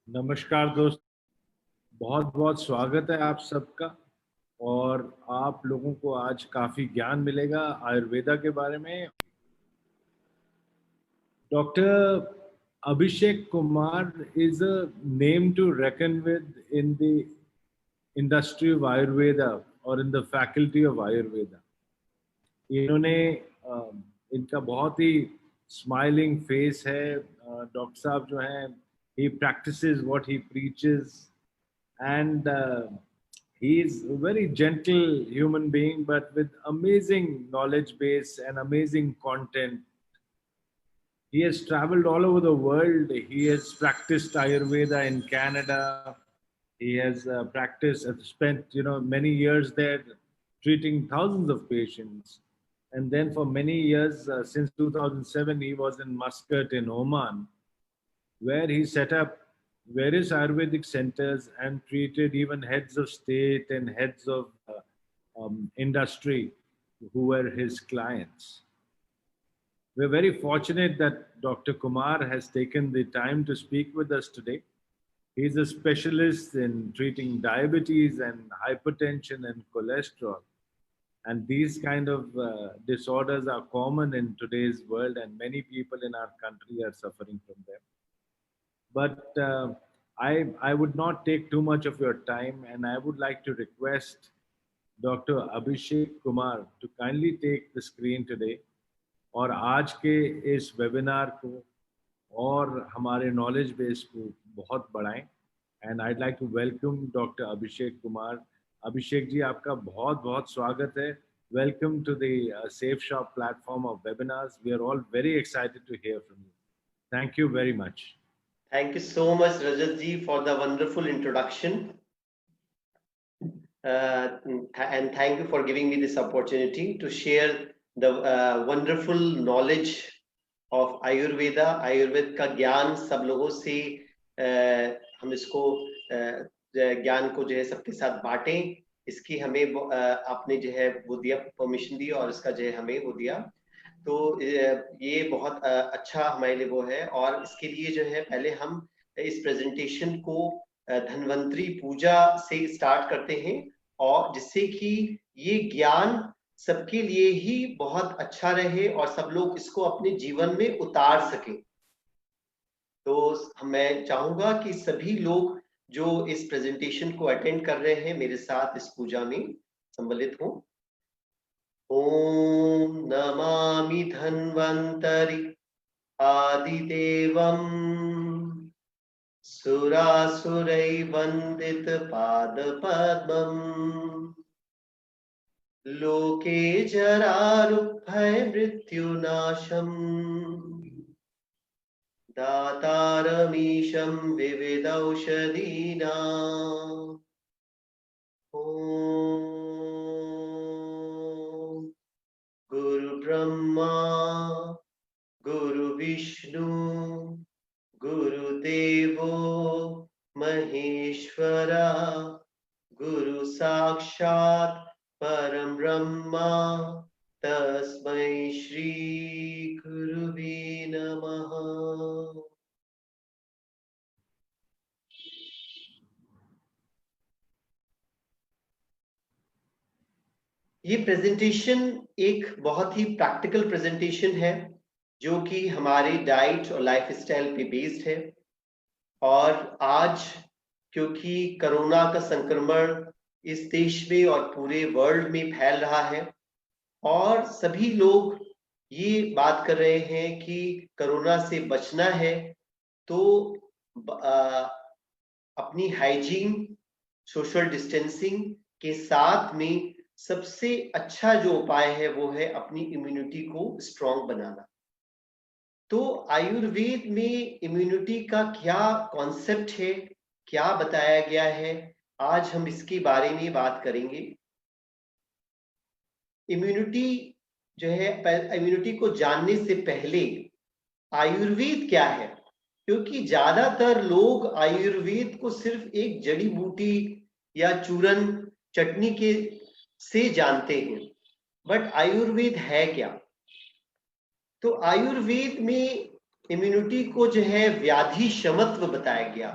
नमस्कार दोस्त, बहुत बहुत स्वागत है आप सबका। और आप लोगों को आज काफी ज्ञान मिलेगा आयुर्वेदा के बारे में। Doctor Abhishek Kumar is a name to reckon with in the industry of Ayurveda or in the faculty of Ayurveda. इन्होंने इनका बहुत ही स्माइलिंग फेस है। डॉक्टर साहब जो हैं, he practices what he preaches, and he is a very gentle human being but with amazing knowledge base and amazing content. He has traveled all over the world. He has practiced Ayurveda in Canada. He has spent many years there, treating thousands of patients. And then for many years, since 2007, he was in Muscat in Oman, where he set up various Ayurvedic centers and treated even heads of state and heads of industry who were his clients. We're very fortunate that Dr. Kumar has taken the time to speak with us today. He's a specialist in treating diabetes and hypertension and cholesterol. And these kind of disorders are common in today's world, and many people in our country are suffering from them. But I would not take too much of your time, and I would like to request Dr. Abhishek Kumar to kindly take the screen today और आज के इस webinar को और हमारे knowledge base को बहुत बढ़ाएं। And I'd like to welcome doctor Abhishek Kumar. Abhishek ji, आपका बहुत बहुत स्वागत है। Welcome to the Safe Shop platform of webinars. We are all very excited to hear from you. Thank you very much. Thank you so much, Rajat ji, for the wonderful introduction. And thank you for giving me this opportunity to share the wonderful knowledge of Ayurveda. Ayurveda का ज्ञान सब लोगों से हम इसको ज्ञान को जो है सबके साथ बांटें, इसकी हमें आपने जो है वो दिया, परमिशन दी और इसका जो है हमें वो दिया। तो ये बहुत अच्छा हमारे लिए वो है। और इसके लिए जो है पहले हम इस प्रेजेंटेशन को धन्वंतरी पूजा से स्टार्ट करते हैं, और जिससे कि ये ज्ञान सबके लिए ही बहुत अच्छा रहे और सब लोग इसको अपने जीवन में उतार सकें। तो मैं चाहूंगा कि सभी लोग जो इस प्रेजेंटेशन को अटेंड कर रहे हैं मेरे साथ इस पूजा में सम्मिलित हों। ओम नमामि धन्वंतरि आदिदेवं सुरासुरै वंदित पादपद्मम् लोके जरारुभय मृत्युनाशम् दातारमीशं विविधौषधीनाम्। ओम गुरु ब्रह्मा गुरु विष्णु गुरुदेवो महेश्वरा गुरु साक्षात् परम ब्रह्मा तस्मै श्री गुरुवे नमः। ये प्रेजेंटेशन एक बहुत ही प्रैक्टिकल प्रेजेंटेशन है जो कि हमारे डाइट और लाइफस्टाइल पे बेस्ड है। और आज क्योंकि कोरोना का संक्रमण इस देश में और पूरे वर्ल्ड में फैल रहा है और सभी लोग ये बात कर रहे हैं कि कोरोना से बचना है तो अपनी हाइजीन, सोशल डिस्टेंसिंग के साथ में सबसे अच्छा जो उपाय है वो है अपनी इम्यूनिटी को स्ट्रॉन्ग बनाना। तो आयुर्वेद में इम्यूनिटी का क्या कॉन्सेप्ट है, क्या बताया गया है, आज हम इसके बारे में बात करेंगे। इम्यूनिटी जो है, इम्यूनिटी को जानने से पहले आयुर्वेद क्या है, क्योंकि ज्यादातर लोग आयुर्वेद को सिर्फ एक जड़ी बूटी या चूरन चटनी के से जानते हैं, बट आयुर्वेद है क्या। तो आयुर्वेद में इम्यूनिटी को जो है व्याधि शमत्व बताया गया।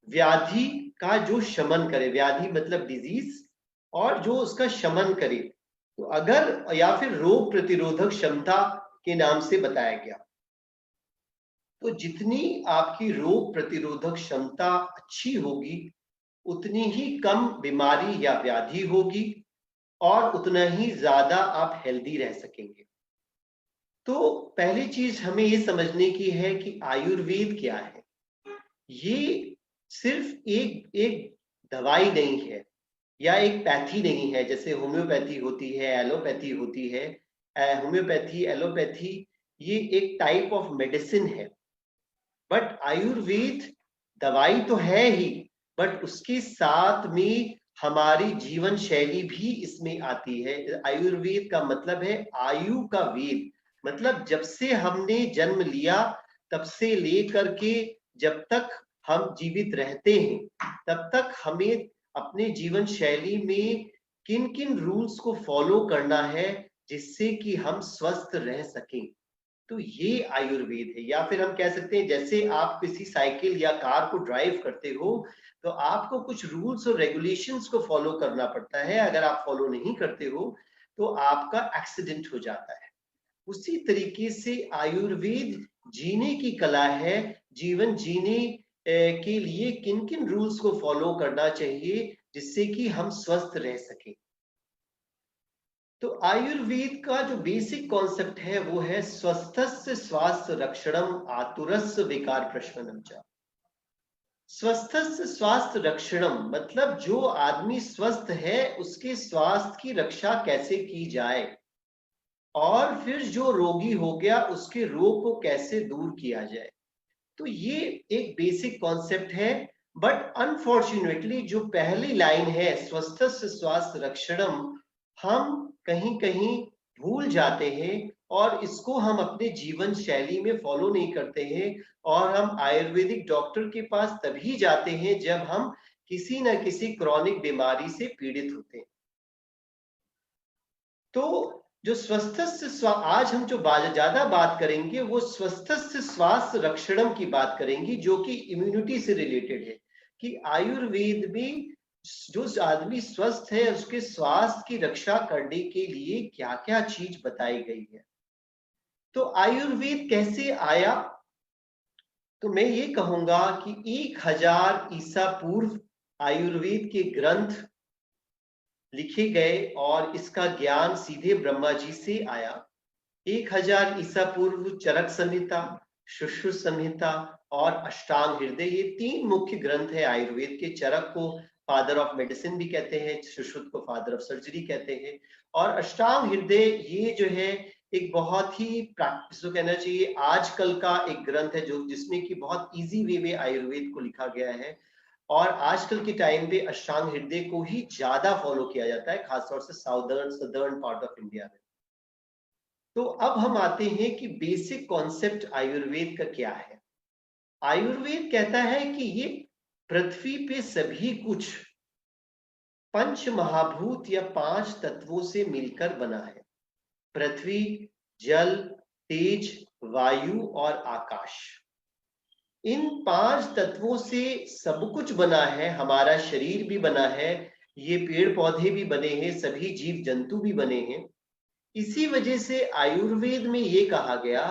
व्याधि का जो शमन करे, व्याधि मतलब डिजीज, और जो उसका शमन करे, तो अगर, या फिर रोग प्रतिरोधक क्षमता के नाम से बताया गया। तो जितनी आपकी रोग प्रतिरोधक क्षमता अच्छी होगी, उतनी ही कम बीमारी या व्याधि होगी और उतना ही ज्यादा आप हेल्दी रह सकेंगे। तो पहली चीज हमें ये समझने की है कि आयुर्वेद क्या है। ये सिर्फ एक एक दवाई नहीं है या एक पैथी नहीं है, जैसे होम्योपैथी होती है, एलोपैथी होती है। होम्योपैथी, एलोपैथी, ये एक टाइप ऑफ मेडिसिन है। बट आयुर्वेद दवाई तो है ही, बट उसके साथ में हमारी जीवन शैली भी इसमें आती है। आयुर्वेद का मतलब है आयु का वेद, मतलब जब से हमने जन्म लिया तब से लेकर के जब तक हम जीवित रहते हैं, तब तक हमें अपने जीवन शैली में किन किन रूल्स को फॉलो करना है जिससे कि हम स्वस्थ रह सकें। तो ये आयुर्वेद है। या फिर हम कह सकते हैं, जैसे आप किसी साइकिल या कार को ड्राइव करते हो, तो आपको कुछ रूल्स और रेगुलेशंस को फॉलो करना पड़ता है। अगर आप फॉलो नहीं करते हो तो आपका एक्सीडेंट हो जाता है। उसी तरीके से आयुर्वेद जीने की कला है, जीवन जीने के लिए किन किन रूल्स को फॉलो करना चाहिए जिससे कि हम स्वस्थ रह सकें। तो आयुर्वेद का जो बेसिक कॉन्सेप्ट है वो है स्वस्थस्य स्वास्थ्य रक्षणम आतुरस्य विकार प्रशमनम च। स्वस्थस्य स्वास्थ्य रक्षणम मतलब जो आदमी स्वस्थ है उसके स्वास्थ्य की रक्षा कैसे की जाए, और फिर जो रोगी हो गया उसके रोग को कैसे दूर किया जाए। तो ये एक बेसिक कॉन्सेप्ट है। बट अनफॉर्चुनेटली जो पहली लाइन है स्वस्थस्य स्वास्थ्य रक्षणम, हम कहीं कहीं भूल जाते हैं और इसको हम अपने जीवन शैली में फॉलो नहीं करते हैं, और हम आयुर्वेदिक डॉक्टर के पास तभी जाते हैं जब हम किसी न किसी क्रॉनिक बीमारी से पीड़ित होते हैं। तो जो स्वस्थस्य आज हम जो ज्यादा बात करेंगे वो स्वस्थस्य स्वास्थ्य रक्षणम की बात करेंगे, जो कि इम्यूनिटी से रिलेटेड है कि आयुर्वेद में जो आदमी स्वस्थ है उसके स्वास्थ्य की रक्षा करने के लिए क्या क्या चीज बताई गई है। तो आयुर्वेद कैसे आया, तो मैं ये कहूंगा कि 1000 ईसा पूर्व आयुर्वेद के ग्रंथ लिखे गए और इसका ज्ञान सीधे ब्रह्मा जी से आया। 1000 ईसा पूर्व चरक संहिता, सुश्रुत संहिता और अष्टांग हृदय, ये 3 मुख्य ग्रंथ है आयुर्वेद के। चरक को फादर ऑफ मेडिसिन भी कहते हैं, सुश्रुत को फादर ऑफ सर्जरी कहते हैं, और अष्टांग हृदय ये जो है एक बहुत ही प्रैक्टिस कहना चाहिए आजकल का एक ग्रंथ है, जो जिसमें कि बहुत इजी वे में आयुर्वेद को लिखा गया है। और आजकल के टाइम पे अष्टांग हृदय को ही ज्यादा फॉलो किया जाता है, खासतौर से सदर्न पार्ट ऑफ इंडिया में। तो अब हम आते हैं कि बेसिक कॉन्सेप्ट आयुर्वेद का क्या है। आयुर्वेद कहता है कि ये पृथ्वी पे सभी कुछ पंच महाभूत या 5 तत्वों से मिलकर बना है। पृथ्वी, जल, तेज, वायु और आकाश, इन 5 तत्वों से सब कुछ बना है। हमारा शरीर भी बना है, ये पेड़ पौधे भी बने हैं, सभी जीव जंतु भी बने हैं। इसी वजह से आयुर्वेद में ये कहा गया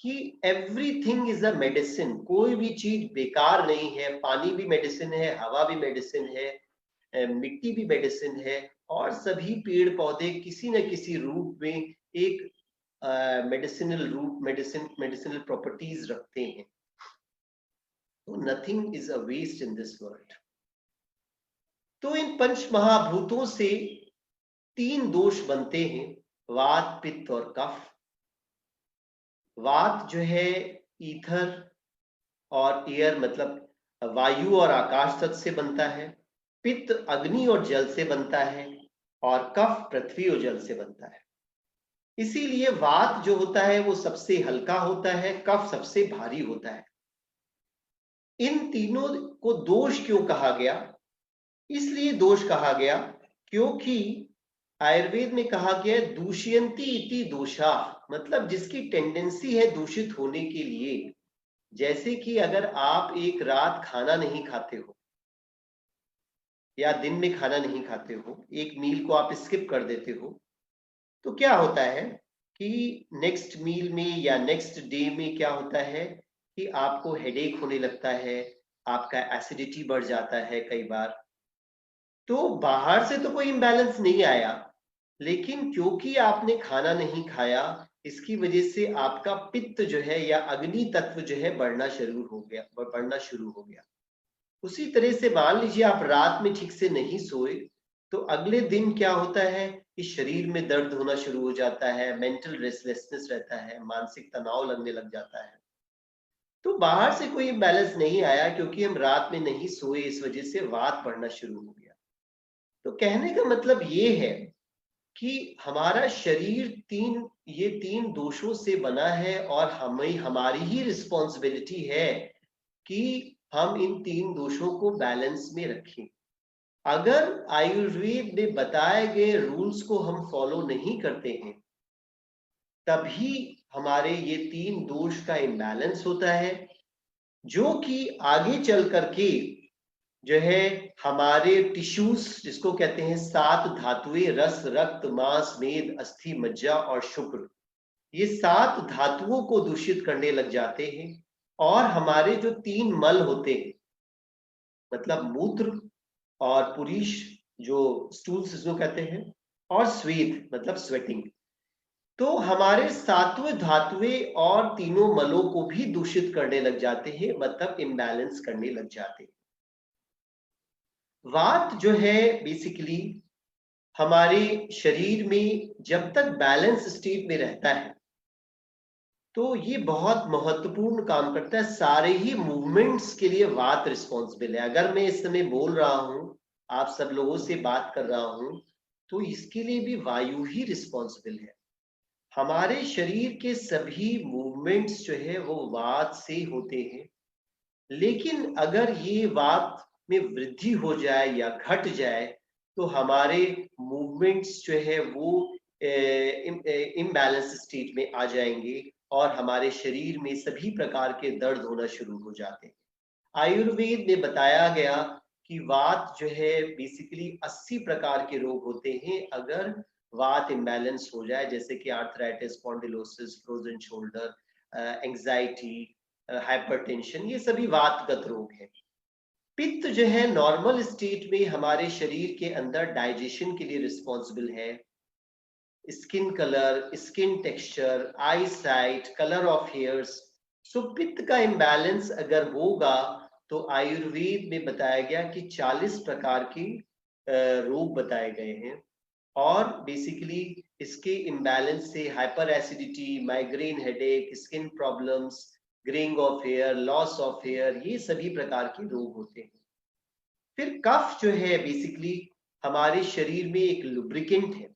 कि एवरीथिंग इज अ मेडिसिन, कोई भी चीज बेकार नहीं है। पानी भी मेडिसिन है, हवा भी मेडिसिन है, मिट्टी भी मेडिसिन है, और सभी पेड़ पौधे किसी न किसी रूप में एक मेडिसिनल रूप, मेडिसिनल प्रॉपर्टीज रखते हैं। तो nothing is a waste in this world. तो इन पंच महाभूतों से 3 दोष बनते हैं, वात, पित्त और कफ। वात जो है ईथर और एयर, मतलब वायु और आकाश तत्व से बनता है। पित्त अग्नि और जल से बनता है, और कफ पृथ्वी और जल से बनता है। इसीलिए वात जो होता है वो सबसे हल्का होता है, कफ सबसे भारी होता है। इन तीनों को दोष क्यों कहा गया? इसलिए दोष कहा गया क्योंकि आयुर्वेद में कहा गया दूषयंती इति दोषा, मतलब जिसकी टेंडेंसी है दूषित होने के लिए, जैसे कि अगर आप एक रात खाना नहीं खाते हो या दिन में खाना नहीं खाते हो, एक मील को आप स्किप कर देते हो, तो क्या होता है कि नेक्स्ट मील में या नेक्स्ट डे में क्या होता है कि आपको हेडेक होने लगता है, आपका एसिडिटी बढ़ जाता है कई बार। तो बाहर से तो कोई इम्बैलेंस नहीं आया, लेकिन क्योंकि आपने खाना नहीं खाया, इसकी वजह से आपका पित्त जो है या अग्नि तत्व जो है बढ़ना शुरू हो गया। उसी तरह से मान लीजिए आप रात में ठीक से नहीं सोए, तो अगले दिन क्या होता है कि शरीर में दर्द होना शुरू हो जाता है, मेंटल रेस्टलेसनेस रहता है, मानसिक तनाव लगने लग जाता है। तो बाहर से कोई बैलेंस नहीं आया, क्योंकि हम रात में नहीं सोए, इस वजह से वात बढ़ना शुरू हो गया। तो कहने का मतलब ये है कि हमारा शरीर ये तीन दोषों से बना है, और हमारी ही रिस्पॉन्सिबिलिटी है कि हम इन तीन दोषों को बैलेंस में रखें। अगर आयुर्वेद में बताए गए रूल्स को हम फॉलो नहीं करते हैं, तभी हमारे ये तीन दोष का इम्बैलेंस होता है, जो कि आगे चल करके जो है हमारे टिश्यूज, जिसको कहते हैं 7 धातुएं, रस, रक्त, मांस, मेद, अस्थि, मज्जा और शुक्र, ये 7 धातुओं को दूषित करने लग जाते हैं। और हमारे जो 3 मल होते हैं, मतलब मूत्र और पुरीश, जो स्टूल्स इसको कहते हैं, और स्वेद मतलब स्वेटिंग, तो हमारे 7वें धातुएं और तीनों मलों को भी दूषित करने लग जाते हैं, मतलब इम्बैलेंस करने लग जाते हैं। वात जो है बेसिकली हमारे शरीर में जब तक बैलेंस स्टेट में रहता है, तो ये बहुत महत्वपूर्ण काम करता है। सारे ही मूवमेंट्स के लिए वात रिस्पॉन्सिबल है। अगर मैं इस समय बोल रहा हूं, आप सब लोगों से बात कर रहा हूं, तो इसके लिए भी वायु ही रिस्पॉन्सिबल है। हमारे शरीर के सभी मूवमेंट्स जो है वो वात से होते हैं। लेकिन अगर ये वात में वृद्धि हो जाए या घट जाए, तो हमारे मूवमेंट्स जो है वो इम्बैलेंस स्टेट में आ जाएंगे, और हमारे शरीर में सभी प्रकार के दर्द होना शुरू हो जाते हैं। आयुर्वेद में बताया गया कि वात जो है बेसिकली 80 प्रकार के रोग होते हैं अगर वात इम्बैलेंस हो जाए, जैसे कि arthritis, spondylosis, frozen shoulder, anxiety, hypertension, ये सभी वातगत रोग हैं। पित्त जो है नॉर्मल स्टेट में हमारे शरीर के अंदर डाइजेशन के लिए रिस्पॉन्सिबल है। Skin colour, skin texture, eyesight, colour of hairs. So पित्त का इम्बैलेंस अगर होगा, तो आयुर्वेद में बताया गया कि 40 प्रकार के रोग बताए गए हैं। और बेसिकली इसके इम्बैलेंस से hyper acidity, migraine, headache, skin problems, greying of hair, loss of hair, ये सभी प्रकार के रोग होते हैं। फिर कफ जो है बेसिकली हमारे शरीर में एक लुब्रिकेंट है।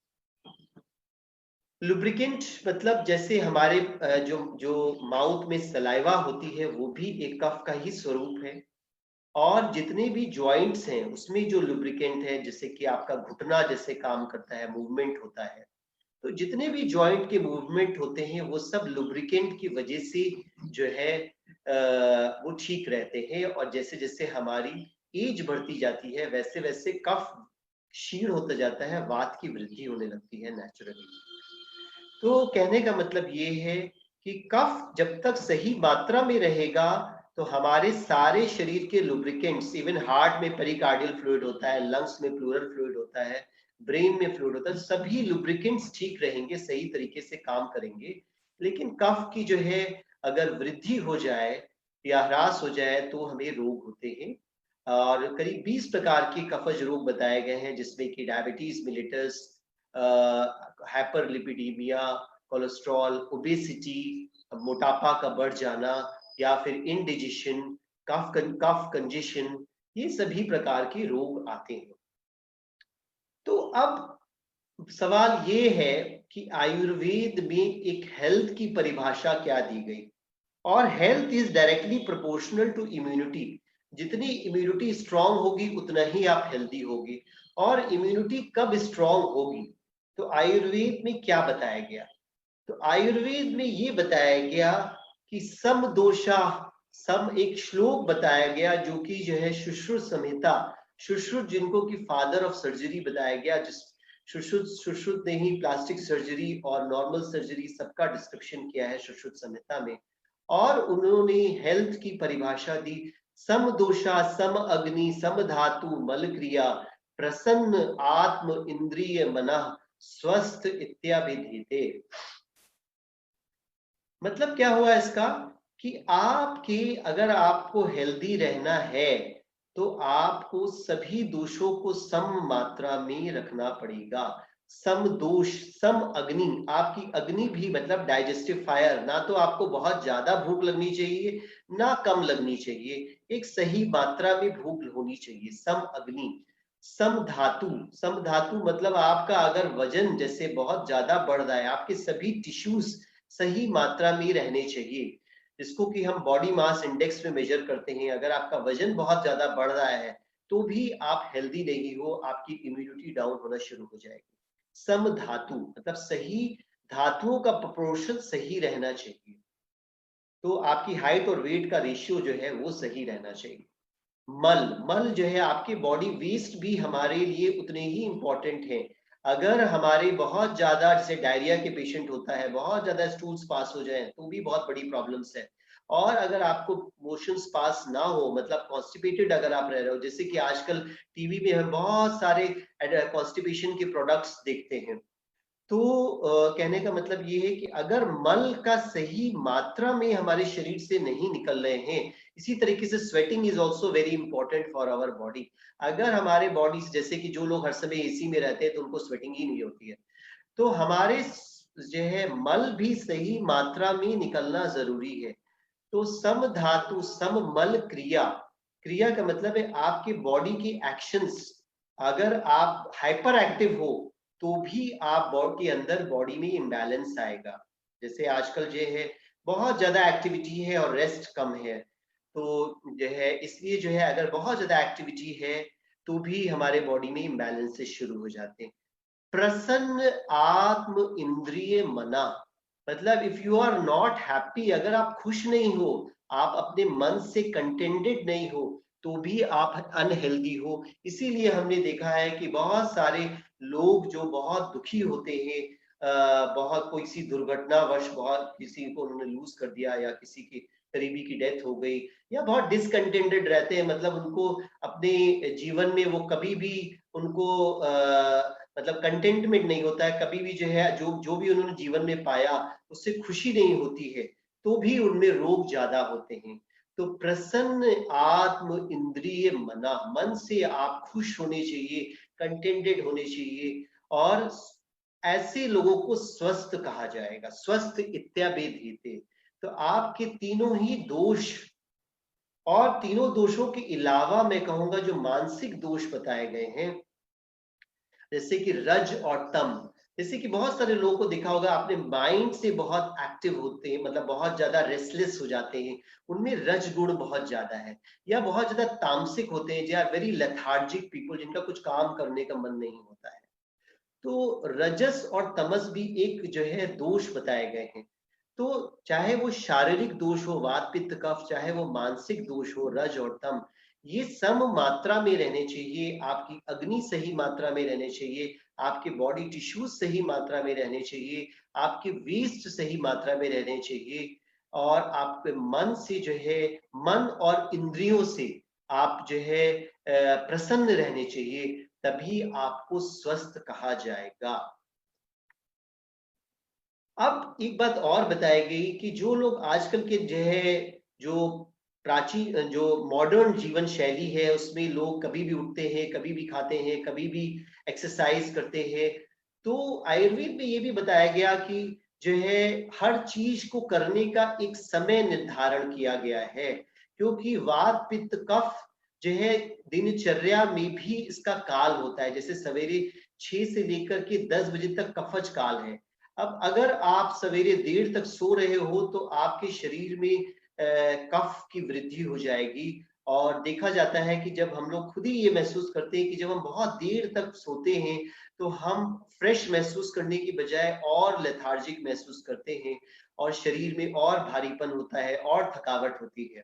लुब्रिकेंट मतलब जैसे हमारे जो जो माउथ में सलाइवा होती है, वो भी एक कफ का ही स्वरूप है। और जितने भी जॉइंट्स हैं उसमें जो लुब्रिकेंट है, जैसे कि आपका घुटना जैसे काम करता है, मूवमेंट होता है, तो जितने भी जॉइंट के मूवमेंट होते हैं वो सब लुब्रिकेंट की वजह से जो है वो ठीक रहते हैं। और जैसे जैसे हमारी एज बढ़ती जाती है, वैसे वैसे कफ क्षीण होता जाता है, वात की वृद्धि होने लगती है नेचुरली। तो कहने का मतलब ये है कि कफ जब तक सही मात्रा में रहेगा, तो हमारे सारे शरीर के लुब्रिकेंट्स, इवन हार्ट में पेरिकार्डियल फ्लूइड होता है, लंग्स में प्लूरल फ्लूइड होता है, ब्रेन में फ्लूइड होता है, सभी लुब्रिकेंट्स ठीक रहेंगे, सही तरीके से काम करेंगे। लेकिन कफ की जो है अगर वृद्धि हो जाए या ह्रास हो जाए, तो हमें रोग होते हैं। और करीब 20 प्रकार के कफज रोग बताए गए हैं, जिसमें कि डायबिटीज मिलिटस, हाइपरलिपिडीमिया, कोलेस्ट्रॉल, ओबेसिटी, मोटापा का बढ़ जाना, या फिर इंडिजेशन, कफ कंजेशन, ये सभी प्रकार के रोग आते हैं। तो अब सवाल ये है कि आयुर्वेद में एक हेल्थ की परिभाषा क्या दी गई। और health is directly proportional to immunity. जितनी इम्यूनिटी स्ट्रांग होगी उतना ही आप हेल्दी होगी। और इम्यूनिटी कब स्ट्रांग होगी, तो आयुर्वेद में क्या बताया गया? तो आयुर्वेद में ये बताया गया कि समदोषा एक श्लोक बताया गया जो कि जो है सुश्रुत संहिता, सुश्रुत जिनको कि फादर ऑफ सर्जरी बताया गया, जिस सुश्रुत ने ही प्लास्टिक सर्जरी और नॉर्मल सर्जरी सबका डिस्क्रिप्शन किया है सुश्रुत संहिता में। और उन्होंने हेल्थ की परिभाषा दी, सम दोषा सम अग्नि सम धातु मल क्रिया प्रसन्न आत्म इंद्रिय मनः स्वस्थ इत्याभिधीयते। मतलब क्या हुआ इसका कि आपके अगर आपको हेल्दी रहना है तो आपको सभी दोषों को सम मात्रा में रखना पड़ेगा। सम दोष सम अग्नि, आपकी अग्नि भी मतलब डाइजेस्टिव फायर, ना तो आपको बहुत ज्यादा भूख लगनी चाहिए ना कम लगनी चाहिए, एक सही मात्रा में भूख होनी चाहिए, सम अग्नि। सम धातु, सम धातु मतलब आपका अगर वजन जैसे बहुत ज्यादा बढ़ रहा है, आपके सभी टिश्यूज सही मात्रा में रहने चाहिए, जिसको कि हम बॉडी मास इंडेक्स में मेजर करते हैं। अगर आपका वजन बहुत ज्यादा बढ़ रहा है तो भी आप हेल्दी नहीं हो, आपकी इम्यूनिटी डाउन होना शुरू हो जाएगी। सम धातु मतलब सही धातुओं का प्रोपोर्शन सही रहना चाहिए, तो आपकी हाइट और वेट का रेशियो जो है वो सही रहना चाहिए। मल, मल जो है आपकी बॉडी वेस्ट भी हमारे लिए उतने ही इंपॉर्टेंट है। अगर हमारे बहुत ज्यादा, जैसे डायरिया के पेशेंट होता है, बहुत ज्यादा स्टूल्स पास हो जाए तो भी बहुत बड़ी प्रॉब्लम्स है। और अगर आपको मोशंस पास ना हो, मतलब कॉन्स्टिपेटेड अगर आप रह रहे हो, जैसे कि आजकल टीवी में हम बहुत सारे कॉन्स्टिपेशन के प्रोडक्ट्स देखते हैं, तो कहने का मतलब ये है कि अगर मल का सही मात्रा में हमारे शरीर से नहीं निकल रहे हैं, इसी तरीके से sweating is also very important for our body. अगर हमारे बॉडी, जैसे कि जो लोग हर समय एसी में रहते हैं तो उनको स्वेटिंग ही नहीं होती है, तो हमारे जो है मल भी सही मात्रा में निकलना जरूरी है। तो सम धातु सम मल क्रिया, क्रिया का मतलब है आपकी बॉडी की एक्शंस। अगर आप हाइपर एक्टिव हो तो भी आप बॉडी के अंदर बॉडी में इम्बैलेंस आएगा। जैसे आजकल जो है बहुत ज्यादा एक्टिविटी है और रेस्ट कम है, तो जो है इसलिए जो है अगर बहुत ज्यादा एक्टिविटी है तो भी हमारे बॉडी में इम्बैलेंसेस शुरू हो जाते हैं। प्रसन्न आत्म इंद्रिय मना, मतलब if you are not happy, अगर आप खुश नहीं हो, आप अपने मन से कंटेंटेड नहीं हो, तो भी आप अनहेल्दी हो। इसीलिए हमने देखा है कि बहुत सारे लोग जो बहुत दुखी होते हैं, बहुत कोई किसी दुर्घटनावश बहुत किसी को उन्होंने लूज कर दिया या किसी की करीबी की डेथ हो गई, या बहुत डिसकंटेंटेड रहते हैं, मतलब उनको अपने जीवन में वो कभी भी उनको मतलब कंटेंटमेंट नहीं होता है, कभी भी जो है जो भी उन्होंने जीवन में पाया उससे खुशी नहीं होती है, तो भी उनमें रोग ज्यादा होते हैं। तो प्रसन्न आत्म इंद्रिय मना, मन से आप खुश होने चाहिए, कंटेंटेड होने चाहिए, और ऐसे लोगों को स्वस्थ कहा जाएगा, स्वस्थ इत्याभिधीयते। तो आपके तीनों ही दोष, और तीनों दोषों के अलावा मैं कहूंगा जो मानसिक दोष बताए गए हैं, जैसे कि रज और तम, जैसे कि बहुत सारे लोगों को देखा होगा आपने, माइंड से बहुत एक्टिव होते हैं, मतलब बहुत ज्यादा रेस्टलेस हो जाते हैं, उनमें रज गुण बहुत ज्यादा है, या बहुत ज्यादा तामसिक होते हैं, they are very lethargic people, जिनका कुछ काम करने का मन नहीं होता है। तो रजस और तमस भी एक जो है दोष बताए गए हैं। तो चाहे वो शारीरिक दोष हो, वात पित्त कफ, चाहे वो मानसिक दोष हो, रज और तम, ये सम मात्रा में रहने चाहिए। आपकी अग्नि सही मात्रा में रहने चाहिए, आपके बॉडी टिश्यूज सही मात्रा में रहने चाहिए, आपके वेस्ट सही मात्रा में रहने चाहिए, और आपके मन से जो है, मन और इंद्रियों से आप जो है प्रसन्न रहने चाहिए, तभी आपको स्वस्थ कहा जाएगा। अब एक बात और बताई गई कि जो लोग आजकल के जो है, जो प्राचीन जो मॉडर्न जीवन शैली है, उसमें लोग कभी भी उठते हैं, कभी भी खाते हैं, कभी भी एक्सरसाइज करते हैं, तो आयुर्वेद में ये भी बताया गया कि जो है हर चीज को करने का एक समय निर्धारण किया गया है, क्योंकि वात पित्त कफ जो है दिनचर्या में भी इसका काल होता है। जैसे सवेरे 6 से लेकर के 10 बजे तक कफज काल है। अब अगर आप सवेरे देर तक सो रहे हो तो आपके शरीर में कफ की वृद्धि हो जाएगी, और देखा जाता है कि जब हम लोग खुद ही ये महसूस करते हैं कि जब हम बहुत देर तक सोते हैं तो हम फ्रेश महसूस करने की बजाय और लेथार्जिक महसूस करते हैं, और शरीर में और भारीपन होता है और थकावट होती है।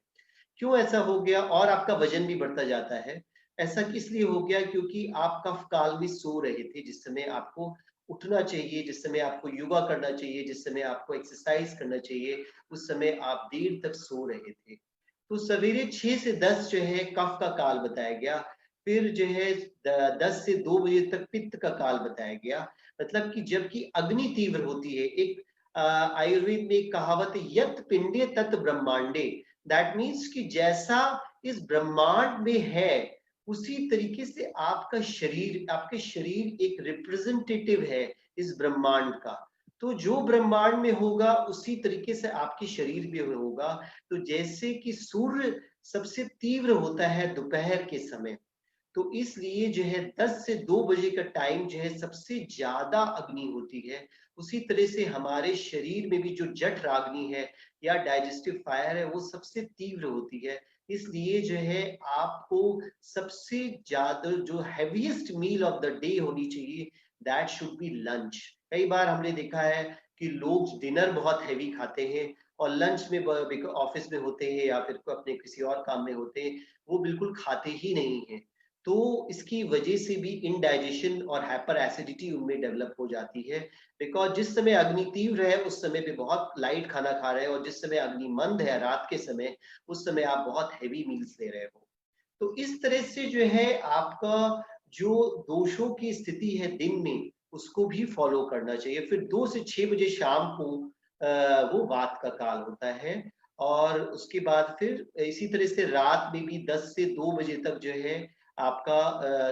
क्यों ऐसा हो गया? और आपका वजन भी बढ़ता जाता है। ऐसा किस लिए हो गया? क्योंकि आप कफ काल में सो रहे थे, जिस समय आपको उठना चाहिए, जिस समय आपको योगा करना चाहिए, जिस समय आपको एक्सरसाइज करना चाहिए, उस समय आप देर तक सो रहे थे। तो सवेरे 6 से 10 जो है कफ का काल बताया गया। फिर जो है 10 से 2 बजे तक पित्त का काल बताया गया। मतलब कि जबकि अग्नि तीव्र होती है, एक आयुर्वेद में एक कहावत है, यत पिंडे तत ब्रह्मांडे। दैट मीन्स कि जैसा इस ब्रह्मांड में है उसी तरीके से आपके शरीर एक रिप्रेजेंटेटिव है इस ब्रह्मांड का। तो जो ब्रह्मांड में होगा उसी तरीके से आपके शरीर भी होगा। तो जैसे कि सूर्य सबसे तीव्र होता है दोपहर के समय, तो इसलिए जो है 10 से 2 बजे का टाइम जो है सबसे ज्यादा अग्नि होती है। उसी तरह से हमारे शरीर में भी जो जठ राग्नि है या डाइजेस्टिव फायर है वो सबसे तीव्र होती है। इसलिए जो है आपको सबसे ज्यादा जो heaviest meal of the day होनी चाहिए, दैट शुड बी लंच। कई बार हमने देखा है कि लोग डिनर बहुत हैवी खाते हैं और लंच में ऑफिस में होते हैं या फिर अपने किसी और काम में होते हैं, वो बिल्कुल खाते ही नहीं है। तो इसकी वजह से भी इनडाइजेशन और हाइपर एसिडिटी उनमें डेवलप हो जाती है। बिकॉज जिस समय अग्नि तीव्र है उस समय पे बहुत लाइट खाना खा रहे हैं, और जिस समय अग्नि मंद है रात के समय, उस समय आप बहुत हैवी मील्स ले रहे हो। तो इस तरह से जो है आपका जो दोषों की स्थिति है दिन में, उसको भी फॉलो करना चाहिए। फिर 2 से 6 बजे शाम को वो वात का काल होता है। और उसके बाद फिर इसी तरह से रात में भी 10 से 2 बजे तक जो है आपका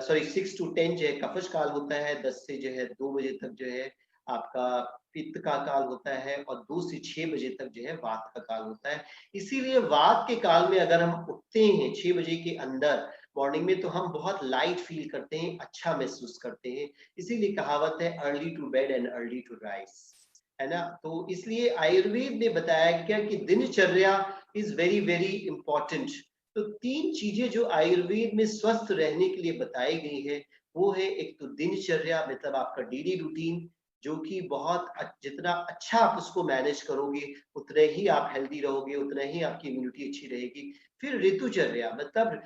6 to 10 जो है कफश काल होता है। 10 से जो है 2 बजे तक जो है आपका पित्त का काल होता है, और 2 से 6 बजे तक जो है वात का काल होता है। इसीलिए वात के काल में अगर हम उठते हैं 6 बजे के अंदर मॉर्निंग में, तो हम बहुत लाइट फील करते हैं, अच्छा महसूस करते हैं। इसीलिए कहावत है early to bed and early to rise, है ना। तो इसलिए आयुर्वेद ने बताया क्या कि दिनचर्या इज वेरी वेरी इंपॉर्टेंट। तो 3 चीजें जो आयुर्वेद में स्वस्थ रहने के लिए बताई गई है, वो है एक तो दिनचर्या, मतलब आपका डेली रूटीन, जो कि बहुत जितना अच्छा आप उसको मैनेज करोगे उतने ही आप हेल्दी रहोगे, उतना ही आपकी इम्यूनिटी अच्छी रहेगी। फिर ऋतुचर्या, मतलब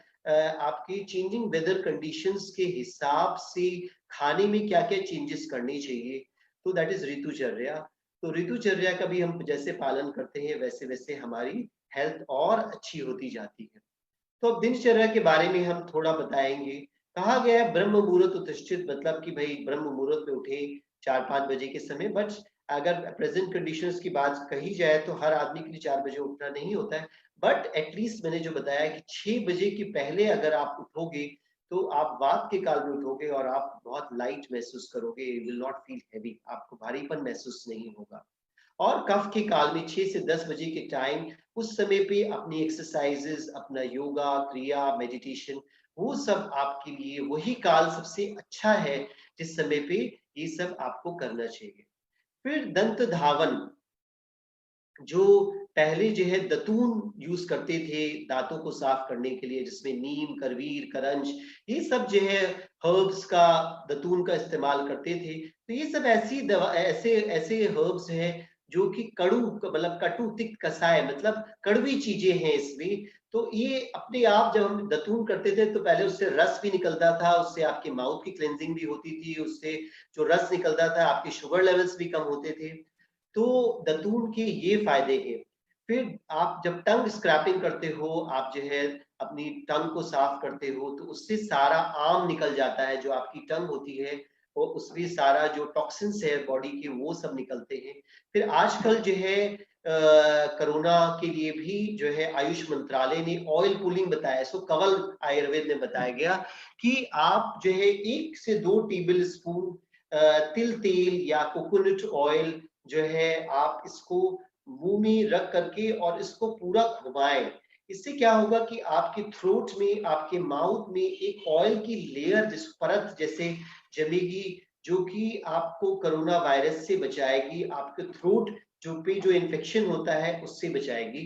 आपकी चेंजिंग वेदर कंडीशंस के हिसाब से खाने में क्या क्या चेंजेस करने चाहिए, तो दैट इज ऋतुचर्या। तो ऋतुचर्या का भी हम जैसे पालन करते हैं वैसे वैसे हमारी हेल्थ और अच्छी होती जाती है। तो अब दिनचर्या के बारे में हम थोड़ा बताएंगे। कहा गया है ब्रह्म मुहूर्त उत्तिष्ठित, मतलब कि भाई ब्रह्म मुहूर्त में उठे 4-5 बजे के समय। बट अगर प्रेजेंट कंडीशंस की बात कही जाए तो हर आदमी के लिए 4 बजे उठना नहीं होता है। बट एटलीस्ट मैंने जो बताया कि 6 बजे के पहले अगर आप उठोगे तो आप वात के काल में उठोगे और आप बहुत लाइट महसूस करोगे, you will not feel heavy, आपको भारीपन महसूस नहीं होगा। और कफ के काल में 6 से 10 बजे के टाइम, उस समय पे अपनी एक्सरसाइजेस, अपना योगा क्रिया मेडिटेशन, वो सब आपके लिए वही काल सबसे अच्छा है जिस समय पे ये सब आपको करना चाहिए। फिर दंत धावन, जो पहले जो है दतून यूज करते थे दांतों को साफ करने के लिए, जिसमें नीम, करवीर, करंज, ये सब जो है हर्ब्स का, दतून का इस्तेमाल करते थे। तो ये सब ऐसी दवा, ऐसे ऐसे हर्ब्स हैं जो कि मतलब कटु तिक्त कसाय, मतलब कड़वी चीजें हैं इसमें। तो ये अपने आप जब हम दतून करते थे तो पहले उससे रस भी निकलता था, उससे आपके माउथ की क्लेंजिंग भी होती थी, उससे जो रस निकलता था आपके शुगर लेवल्स भी कम होते थे। तो दतून के ये फायदे हैं। फिर आप जब टंग स्क्रैपिंग करते हो, आप जो है अपनी टंग को साफ करते हो, तो उससे सारा आम निकल जाता है। जो आपकी टंग होती है वो, उसमें सारा जो टॉक्सिन्स है बॉडी के वो सब निकलते हैं। फिर आजकल जो है कोरोना के लिए भी जो है आयुष मंत्रालय ने ऑयल पुलिंग बताया, सो कवल आयुर्वेद में बताया गया कि आप जो है 1 से 2 टेबल स्पून तिल तेल या कोकोनट ऑयल जो है आप इसको मुंह में रख करके और इसको पूरा घुमाएं। इससे क्या होगा कि आपके थ्रोट में, आपके माउथ में एक ऑयल की लेयर, जिस परत जैसे जमेगी, जो कि आपको कोरोना वायरस से बचाएगी, आपके थ्रोट जो इन्फेक्शन होता है उससे बचाएगी।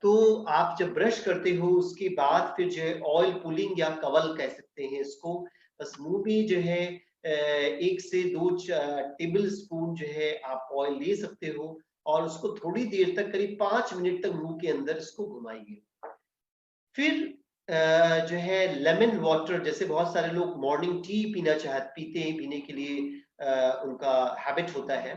तो आप जब ब्रश करते हो उसके बाद फिर जो है ऑयल पुलिंग या कवल कह सकते हैं इसको, बस मुंह में जो है 1 से 2 टेबल स्पून जो है आप ऑयल ले सकते हो, और उसको थोड़ी देर तक, करीब 5 मिनट तक मुंह के अंदर इसको घुमाइए। फिर जो है लेमन वाटर, जैसे बहुत सारे लोग मॉर्निंग टी पीते हैं, पीने के लिए उनका हैबिट होता है,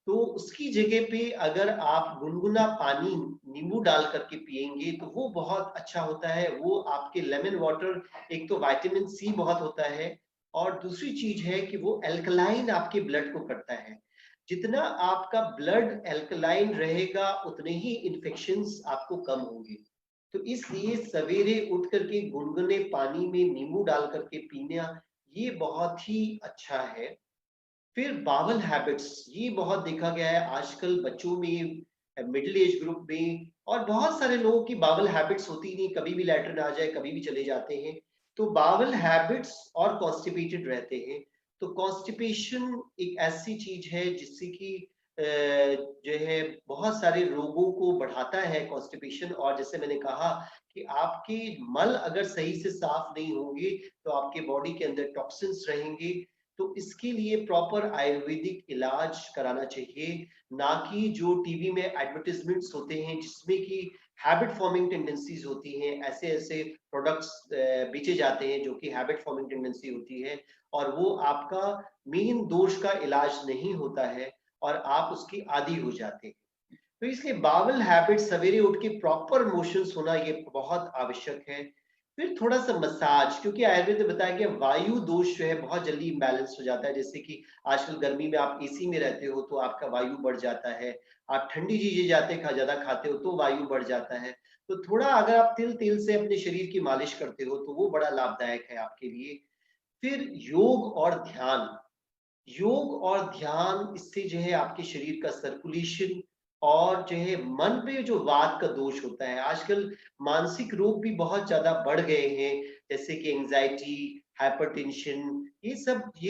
तो उसकी जगह पे अगर आप गुनगुना पानी नींबू डाल करके पिएंगे तो वो बहुत अच्छा होता है। वो आपके लेमन वाटर, एक तो विटामिन सी बहुत होता है, और दूसरी चीज है कि वो एल्कलाइन आपके ब्लड को करता है। जितना आपका ब्लड एल्कलाइन रहेगा उतने ही इन्फेक्शंस आपको कम होंगे। तो इसलिए सवेरे उठ करके गुनगुने पानी में नींबू डाल करके पीना ये बहुत ही अच्छा है। फिर बावल हैबिट्स, ये बहुत देखा गया है आजकल बच्चों में, मिडिल एज ग्रुप में, और बहुत सारे लोगों की बावल हैबिट्स होती नहीं, कभी भी लैट्रिन आ जाए कभी भी चले जाते हैं। तो बावल हैबिट्स और कॉन्स्टिपेटेड रहते हैं। तो कॉन्स्टिपेशन एक ऐसी चीज है जिससे कि जो है बहुत सारे रोगों को बढ़ाता है कॉन्स्टिपेशन। और जैसे मैंने कहा कि आपके मल अगर सही से साफ नहीं होंगे तो आपके बॉडी के अंदर टॉक्सिन्स रहेंगे। तो इसके लिए प्रॉपर आयुर्वेदिक इलाज कराना चाहिए, ना कि जो टीवी में एडवर्टाइजमेंट्स होते हैं जिसमें कि हैबिट फॉर्मिंग टेंडेंसीज होती हैं, ऐसे ऐसे प्रोडक्ट्स बेचे जाते हैं जो कि हैबिट फॉर्मिंग टेंडेंसी होती है, और वो आपका मेन दोष का इलाज नहीं होता है और आप उसकी आदी हो जाते हैं। तो इसलिए बावल हैबिट, सवेरे उठ के प्रॉपर मोशंस होना ये बहुत आवश्यक है। फिर थोड़ा सा मसाज, क्योंकि आयुर्वेद में बताया गया वायु दोष जो है बहुत जल्दी इम्बैलेंस हो जाता है। जैसे कि आजकल गर्मी में आप एसी में रहते हो तो आपका वायु बढ़ जाता है, आप ठंडी चीजें ज्यादा खाते हो तो वायु बढ़ जाता है। तो थोड़ा अगर आप तिल तिल से अपने शरीर की मालिश करते हो तो वो बड़ा लाभदायक है आपके लिए। फिर योग और ध्यान, योग और ध्यान, इससे जो है आपके शरीर का सर्कुलेशन, और जो है मन पे जो वात का दोष होता है, आजकल मानसिक रोग भी बहुत ज्यादा बढ़ गए हैं, जैसे कि एंजाइटी, हाइपरटेंशन, ये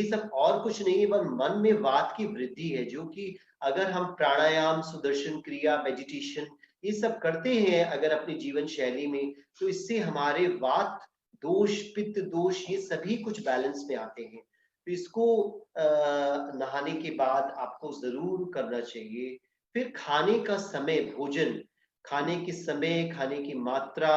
सब और कुछ नहीं है, बस मन में वात की वृद्धि है। जो कि अगर हम प्राणायाम, सुदर्शन क्रिया, मेडिटेशन ये सब करते हैं अगर अपनी जीवन शैली में, तो इससे हमारे वात दोष, पित्त दोष, ये सभी कुछ बैलेंस में आते हैं। तो इसको नहाने के बाद आपको जरूर करना चाहिए। फिर खाने का समय, भोजन खाने के समय, खाने की मात्रा,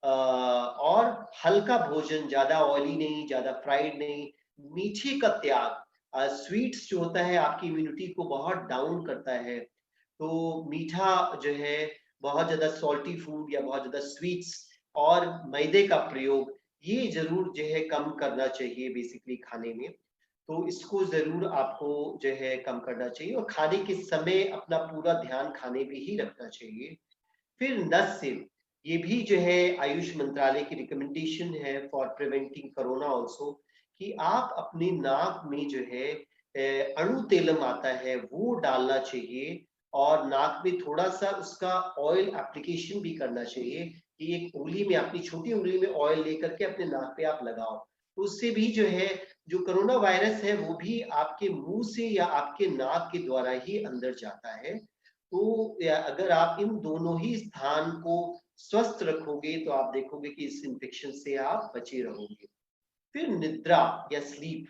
और हल्का भोजन, ज्यादा ऑयली नहीं, ज्यादा फ्राइड नहीं, मीठे का त्याग। स्वीट्स जो होता है आपकी इम्यूनिटी को बहुत डाउन करता है, तो मीठा जो है, बहुत ज्यादा सॉल्टी फूड या बहुत ज्यादा स्वीट्स और मैदे का प्रयोग, ये जरूर जो है कम करना चाहिए बेसिकली खाने में। तो इसको जरूर आपको जो है कम करना चाहिए, और खाने के समय अपना पूरा ध्यान खाने पे ही रखना चाहिए। फिर नस से, ये भी जो है आयुष मंत्रालय की रिकमेंडेशन है फॉर प्रिवेंटिंग कोरोना ऑल्सो, कि आप अपने नाक में जो है अणु तेलम आता है वो डालना चाहिए, और नाक में थोड़ा सा उसका ऑयल एप्लीकेशन भी करना चाहिए, कि एक उंगली में, अपनी छोटी उंगली में ऑयल लेकर के अपने नाक पे आप लगाओ। तो उससे भी जो है जो कोरोना वायरस है वो भी आपके मुंह से या आपके नाक के द्वारा ही अंदर जाता है। तो अगर आप इन दोनों ही स्थान को स्वस्थ रखोगे तो आप देखोगे कि इस इन्फेक्शन से आप बचे रहोगे। फिर निद्रा या sleep,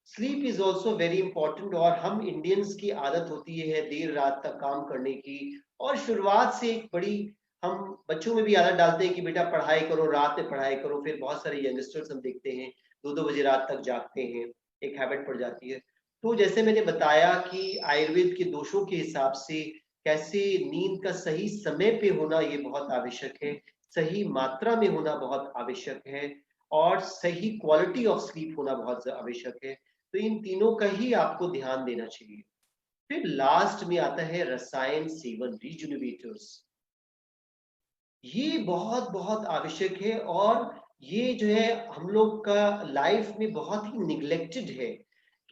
sleep is also very important. और हम इंडियंस की आदत होती है देर रात तक काम करने की, और शुरुआत से एक बड़ी, हम बच्चों में भी आदत डालते हैं कि बेटा पढ़ाई करो, रात में पढ़ाई करो। फिर बहुत सारे यंगस्टर्स हम देखते हैं 2-2 बजे रात तक जागते हैं, एक हैबिट पड़ जाती है। तो जैसे मैंने बताया कि आयुर्वेद के दोषों के हिसाब से कैसे नींद का सही समय पे होना ये बहुत आवश्यक है, सही मात्रा में होना बहुत आवश्यक है, और सही क्वालिटी ऑफ स्लीप होना बहुत आवश्यक है। तो इन तीनों का ही आपको ध्यान देना चाहिए। फिर लास्ट में आता है रसायन सेवन, रिजुनिवेटर्स, ये बहुत बहुत आवश्यक है, और ये जो है हम लोग का लाइफ में बहुत ही निग्लेक्टेड है।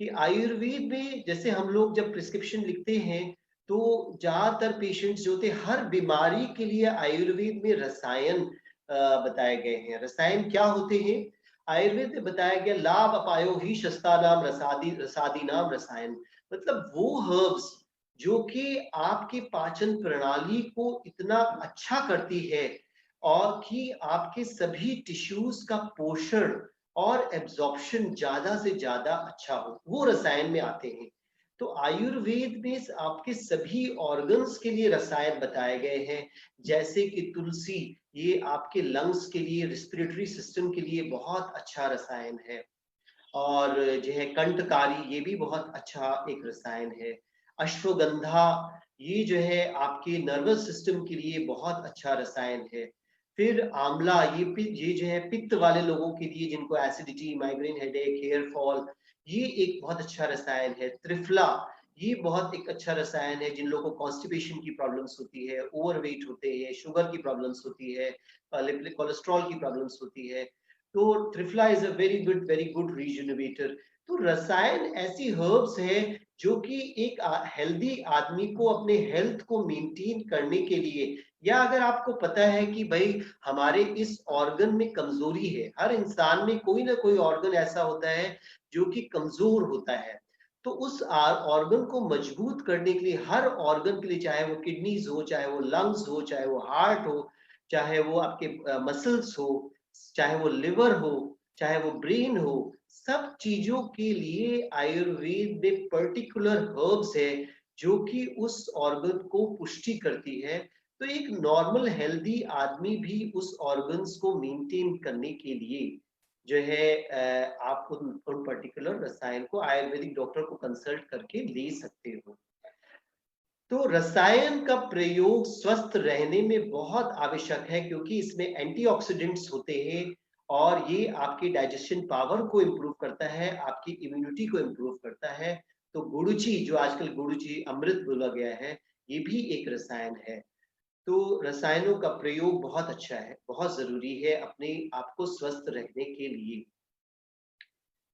कि आयुर्वेद में जैसे हम लोग जब प्रिस्क्रिप्शन लिखते हैं तो ज्यादातर पेशेंट्स जो थे, हर बीमारी के लिए आयुर्वेद में रसायन बताए गए हैं। रसायन क्या होते हैं? आयुर्वेद में बताया गया, लाभ अपायो ही शस्ता नाम रसादी नाम रसायन, मतलब वो हर्ब्स जो कि आपकी पाचन प्रणाली को इतना अच्छा करती है, और कि आपके सभी टिश्यूज का पोषण और एब्जॉर्प्शन ज्यादा से ज्यादा अच्छा हो, वो रसायन में आते हैं। तो आयुर्वेद में आपके सभी ऑर्गन्स के लिए रसायन बताए गए हैं, जैसे कि तुलसी, ये आपके लंग्स के लिए, रिस्पिरेटरी सिस्टम के लिए बहुत अच्छा रसायन है। और जो है कंठकारी, ये भी बहुत अच्छा एक रसायन है। अश्वगंधा, ये जो है आपके नर्वस सिस्टम के लिए बहुत अच्छा रसायन है। फिर आंवला, ये जो है पित्त वाले लोगों के लिए, जिनको acidity, migraine headache, hair fall, ये एक बहुत अच्छा रसायन है। त्रिफला, ये बहुत एक अच्छा रसायन है जिन लोगों को कॉन्स्टिपेशन की प्रॉब्लम्स होती है, ओवरवेट होते हैं, शुगर की प्रॉब्लम्स होती है, कोलेस्ट्रॉल की प्रॉब्लम्स होती है। तो triphala is a very good rejuvenator. तो रसायन ऐसी हर्ब्स है जो कि एक हेल्दी आदमी को अपने हेल्थ को मेंटेन करने के लिए, या अगर आपको पता है कि भाई हमारे इस ऑर्गन में कमजोरी है, हर इंसान में कोई ना कोई ऑर्गन ऐसा होता है जो कि कमजोर होता है, तो उस ऑर्गन को मजबूत करने के लिए, हर ऑर्गन के लिए, चाहे वो किडनीज हो, चाहे वो लंग्स हो, चाहे वो हार्ट हो, चाहे वो आपके मसल्स हो, चाहे वो लिवर हो, चाहे वो ब्रेन हो, सब चीजों के लिए आयुर्वेद में पर्टिकुलर हर्ब्स है जो कि उस ऑर्गन को पुष्टि करती है। तो एक नॉर्मल हेल्दी आदमी भी उस ऑर्गन्स को मेंटेन करने के लिए जो है आप उन पर्टिकुलर रसायन को आयुर्वेदिक डॉक्टर को कंसल्ट करके ले सकते हो। तो रसायन का प्रयोग स्वस्थ रहने में बहुत आवश्यक है, क्योंकि इसमें एंटीऑक्सीडेंट्स होते हैं और ये आपकी डाइजेशन पावर को इम्प्रूव करता है, आपकी इम्यूनिटी को इम्प्रूव करता है। तो गुड़ुचि, जो आजकल गुड़ुचि अमृत बोला गया है, ये भी एक रसायन है। तो रसायनों का प्रयोग बहुत अच्छा है, बहुत जरूरी है अपने आप को स्वस्थ रखने के लिए।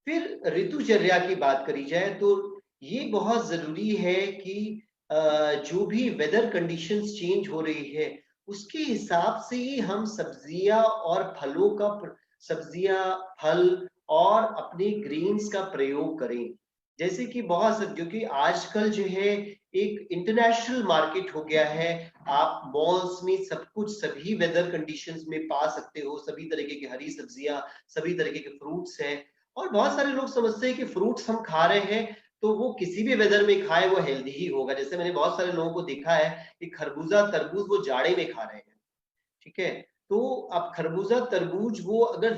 फिर ऋतुचर्या की बात करी जाए तो ये बहुत जरूरी है कि जो भी वेदर कंडीशंस चेंज हो रही है, उसके हिसाब से ही हम सब्जियां और फलों का सब्जियां, फल और अपने ग्रेन्स का प्रयोग करें। जैसे कि बहुत सब, क्योंकि आजकल जो है एक इंटरनेशनल मार्केट हो गया है, आप मॉल्स में सब कुछ सभी वेदर कंडीशंस में पा सकते हो, सभी तरीके की हरी सब्जियां, सभी तरीके के फ्रूट्स हैं। और बहुत सारे लोग समझते हैं कि फ्रूट्स हम खा रहे हैं तो वो किसी भी वेदर में खाए वो हेल्दी ही होगा। जैसे मैंने बहुत सारे लोगों को देखा है कि खरबूजा तरबूज वो जाड़े में खा रहे हैं, ठीक है। तो अब खरबूजा तरबूज, वो अगर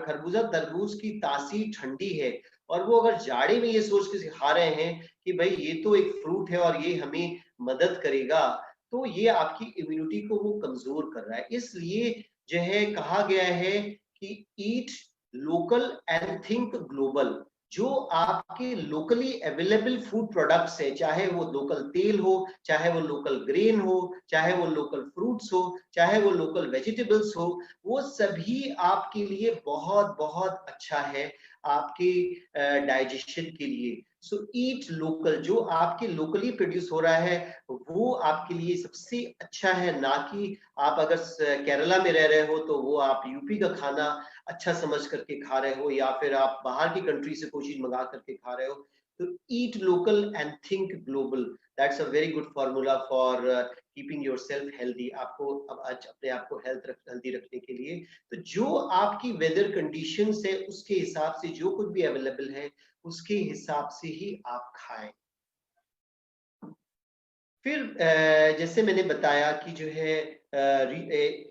खरबूजा तरबूज की तासीर ठंडी है और वो अगर जाड़े में ये सोच के खा रहे हैं कि भाई ये तो एक फ्रूट है और ये हमें मदद करेगा, तो ये आपकी इम्यूनिटी को वो कमजोर कर रहा है। इसलिए जो है कहा गया है कि ईट लोकल एंड थिंक ग्लोबल। जो आपके लोकली अवेलेबल फूड प्रोडक्ट्स है, चाहे वो लोकल तेल हो, चाहे वो लोकल ग्रेन हो, चाहे वो लोकल फ्रूट्स हो, चाहे वो लोकल वेजिटेबल्स हो, वो सभी आपके लिए बहुत बहुत अच्छा है आपके डाइजेशन के लिए। सो ईट लोकल, जो आपके लोकली प्रोड्यूस हो रहा है वो आपके लिए सबसे अच्छा है, ना कि आप अगर केरला में रह रहे हो तो वो आप यूपी का खाना अच्छा समझ करके खा रहे हो, या फिर आप बाहर की कंट्री से कोई चीज मंगा करके खा रहे हो। तो eat local and think global, that's a very good formula for keeping yourself healthy. आपको अब आज अपने आप को हेल्दी रखने के लिए, तो जो आपकी वेदर कंडीशंस है उसके हिसाब से जो कुछ भी अवेलेबल है उसके हिसाब से ही आप खाएं। फिर जैसे मैंने बताया कि जो है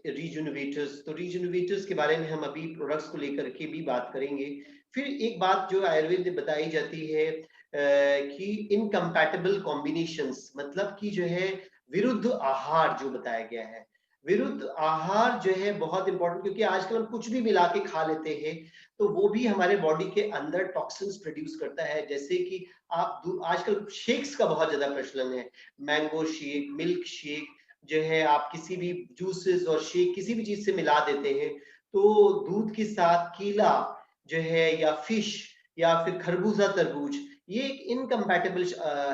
रीजुनोवेटर्स, तो रीजुनोवेटर्स के बारे में हम अभी प्रोडक्ट्स को लेकर के भी बात करेंगे। फिर एक बात जो आयुर्वेद में बताई जाती है कि इनकम्पैटिबल कॉम्बिनेशंस, मतलब कि जो है विरुद्ध आहार जो बताया गया है। विरुद्ध आहार जो है बहुत इंपॉर्टेंट, क्योंकि आजकल हम कुछ भी मिला के खा लेते हैं तो वो भी हमारे बॉडी के अंदर टॉक्सिन्स प्रोड्यूस करता है। जैसे कि आप आजकल शेक्स का बहुत ज्यादा प्रचलन है, मैंगो शेक, मिल्क शेक, जो है आप किसी भी जूसेस और शेक किसी भी चीज से मिला देते हैं, तो दूध के साथ केला जो है, या फिश, या फिर खरबूजा तरबूज, ये एक इनकम्पैटिबल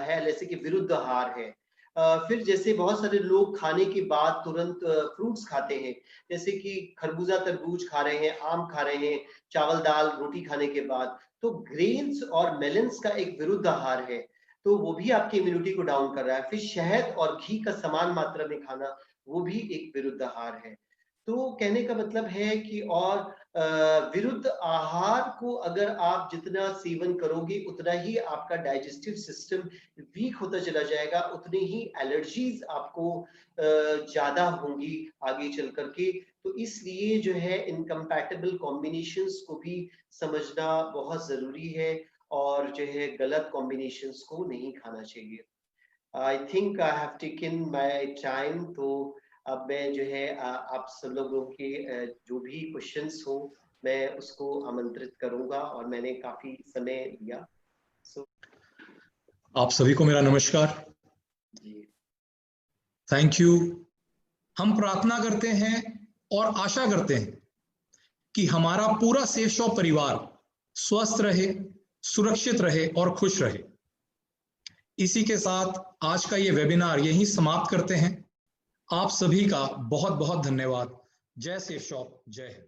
है, जैसे कि विरुद्ध आहार है। फिर जैसे बहुत सारे लोग खाने के बाद तुरंत फ्रूट्स खाते हैं, जैसे कि खरबूजा तरबूज खा रहे हैं, आम खा रहे हैं चावल दाल रोटी खाने के बाद, तो ग्रेन्स और मेलन्स का एक विरुद्ध आहार है, तो वो भी आपकी इम्यूनिटी को डाउन कर रहा है। फिर शहद और घी का समान मात्रा में खाना, वो भी एक विरुद्ध आहार है। तो कहने का मतलब है कि और विरुद्ध आहार को अगर आप जितना सेवन करोगे उतना ही आपका डाइजेस्टिव सिस्टम वीक होता चला जाएगा, उतनी ही एलर्जीज आपको ज्यादा होंगी आगे चल करके। तो इसलिए जो है इनकम्पैटिबल कॉम्बिनेशंस को भी समझना बहुत जरूरी है और जो है गलत कॉम्बिनेशंस को नहीं खाना चाहिए। I think I have taken my time, तो अब मैं जो है आप सब लोगों के जो भी क्वेश्चंस हो मैं उसको आमंत्रित करूंगा और मैंने काफी समय लिया। आप सभी को मेरा नमस्कार जी, थैंक यू। हम प्रार्थना करते हैं और आशा करते हैं कि हमारा पूरा सेफ शॉप परिवार स्वस्थ रहे, सुरक्षित रहे और खुश रहे। इसी के साथ आज का ये वेबिनार यहीं समाप्त करते हैं। आप सभी का बहुत बहुत धन्यवाद। जय सेफ शॉप, जय हिंद।